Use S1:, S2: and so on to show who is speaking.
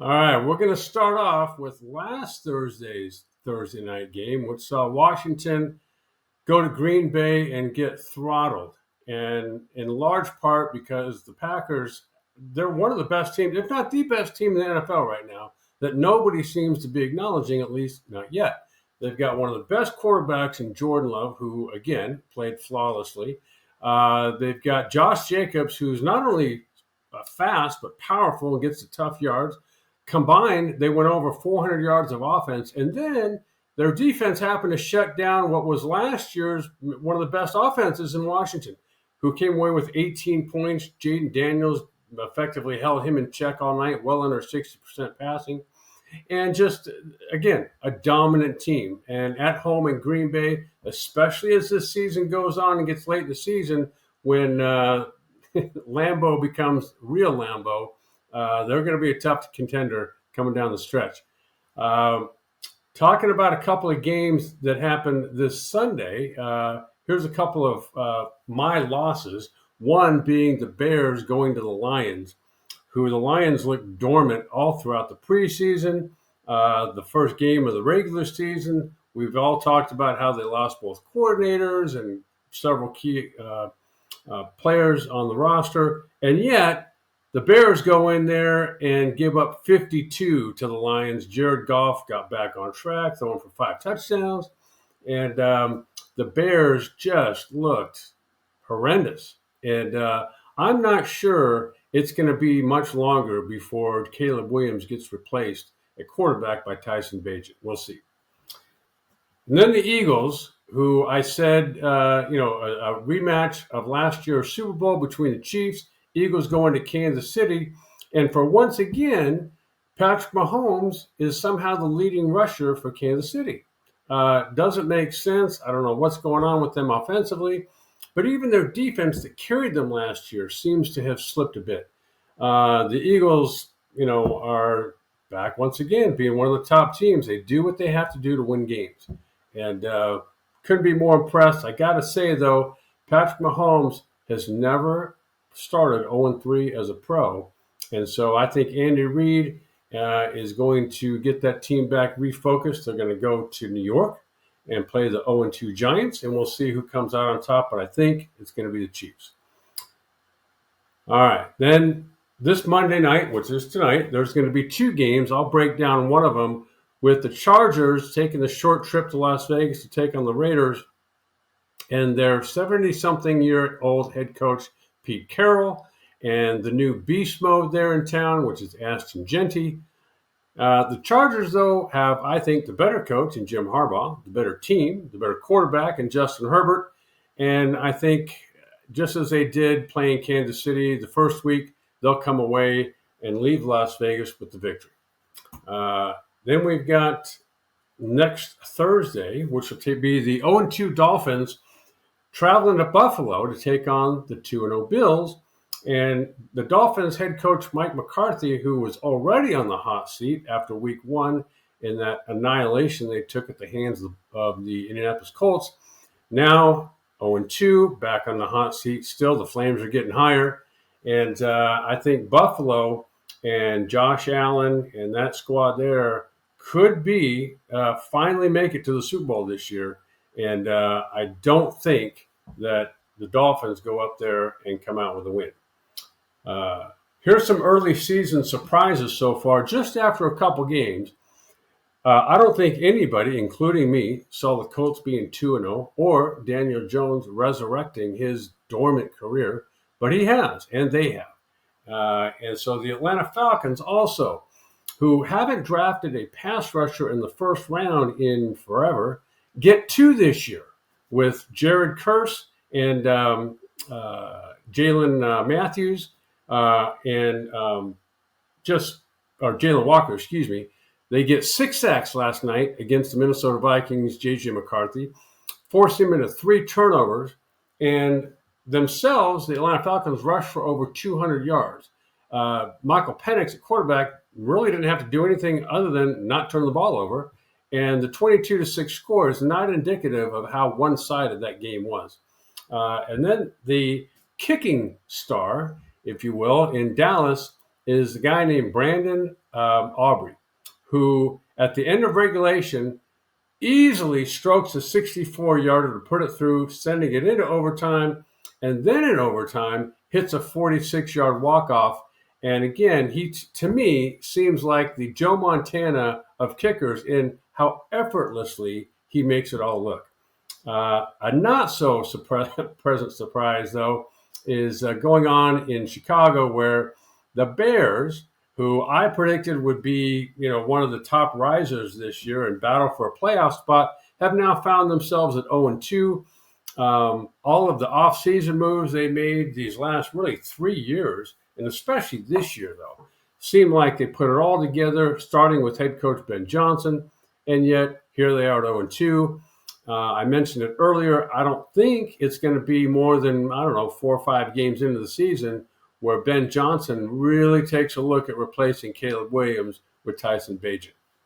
S1: All right, we're going to start off with last Thursday's Thursday night game, which saw Washington go to Green Bay and get throttled. And in large part because the Packers, they're one of the best teams, if not the best team in the NFL right now, that nobody seems to be acknowledging, at least not yet. They've got one of the best quarterbacks in Jordan Love, who, again, played flawlessly. They've got Josh Jacobs, who's not only fast but powerful and gets the tough yards. Combined, they went over 400 yards of offense. And then their defense happened to shut down what was last year's one of the best offenses in Washington, who came away with 18 points. Jaden Daniels effectively held him in check all night, well under 60% passing. And just, again, a dominant team. And at home in Green Bay, especially as this season goes on and gets late in the season, when Lambeau becomes real Lambeau, they're going to be a tough contender coming down the stretch. Talking about a couple of games that happened this Sunday, here's a couple of my losses. One being the Bears going to the Lions, who the Lions looked dormant all throughout the preseason, the first game of the regular season. We've all talked about how they lost both coordinators and several key players on the roster, and yet the Bears go in there and give up 52 to the Lions. Jared Goff got back on track, throwing for 5 touchdowns. And the Bears just looked horrendous. And I'm not sure it's going to be much longer before Caleb Williams gets replaced at quarterback by Tyson Bajan. We'll see. And then the Eagles, who I said, a rematch of last year's Super Bowl between the Chiefs. Eagles going to Kansas City. And for once again, Patrick Mahomes is somehow the leading rusher for Kansas City. Doesn't make sense. I don't know what's going on with them offensively. But even their defense that carried them last year seems to have slipped a bit. The Eagles, are back once again being one of the top teams. They do what they have to do to win games. And couldn't be more impressed. I got to say, though, Patrick Mahomes has never started 0-3 as a pro. And so I think Andy Reid is going to get that team back refocused. They're going to go to New York and play the 0-2 Giants, and we'll see who comes out on top. But I think it's going to be the Chiefs. All right. Then this Monday night, which is tonight, there's going to be 2 games. I'll break down one of them with the Chargers taking the short trip to Las Vegas to take on the Raiders and their 70-something-year-old head coach, Pete Carroll, and the new beast mode there in town, which is Ashton Genty. The Chargers, though, have, I think, the better coach in Jim Harbaugh, the better team, the better quarterback in Justin Herbert. And I think just as they did playing Kansas City the first week, they'll come away and leave Las Vegas with the victory. Then we've got next Thursday, which will be the 0-2 Dolphins traveling to Buffalo to take on the 2-0 Bills. And the Dolphins head coach Mike McCarthy, who was already on the hot seat after week 1 in that annihilation they took at the hands of the Indianapolis Colts, now 0-2, back on the hot seat. Still, the flames are getting higher. And I think Buffalo and Josh Allen and that squad there could be finally make it to the Super Bowl this year. And I don't think that the Dolphins go up there and come out with a win. Here's some early season surprises so far, just after a couple games. I don't think anybody, including me, saw the Colts being 2-0 or Daniel Jones resurrecting his dormant career, but he has, and they have. And so the Atlanta Falcons also, who haven't drafted a pass rusher in the first round in forever, get 2 this year with Jared Curse and Jalen Matthews and Jalen Walker, excuse me. They get 6 sacks last night against the Minnesota Vikings, J.J. McCarthy, forced him into 3 turnovers, and themselves, the Atlanta Falcons, rushed for over 200 yards. Michael Penix at quarterback really didn't have to do anything other than not turn the ball over. And the 22-6 score is not indicative of how one-sided that game was. And then the kicking star, if you will, in Dallas is a guy named Brandon Aubrey, who at the end of regulation easily strokes a 64-yarder to put it through, sending it into overtime, and then in overtime hits a 46-yard walk-off. And again, he to me seems like the Joe Montana of kickers in how effortlessly he makes it all look. A not so present surprise, though, is going on in Chicago, where the Bears, who I predicted would be, one of the top risers this year and battle for a playoff spot, have now found themselves at 0-2. All of the offseason moves they made these last really 3 years, and especially this year, though, seem like they put it all together, starting with head coach Ben Johnson, and yet here they are at 0-2. I mentioned it earlier. I don't think it's going to be more than, 4 or 5 games into the season where Ben Johnson really takes a look at replacing Caleb Williams with Tyson Bajan.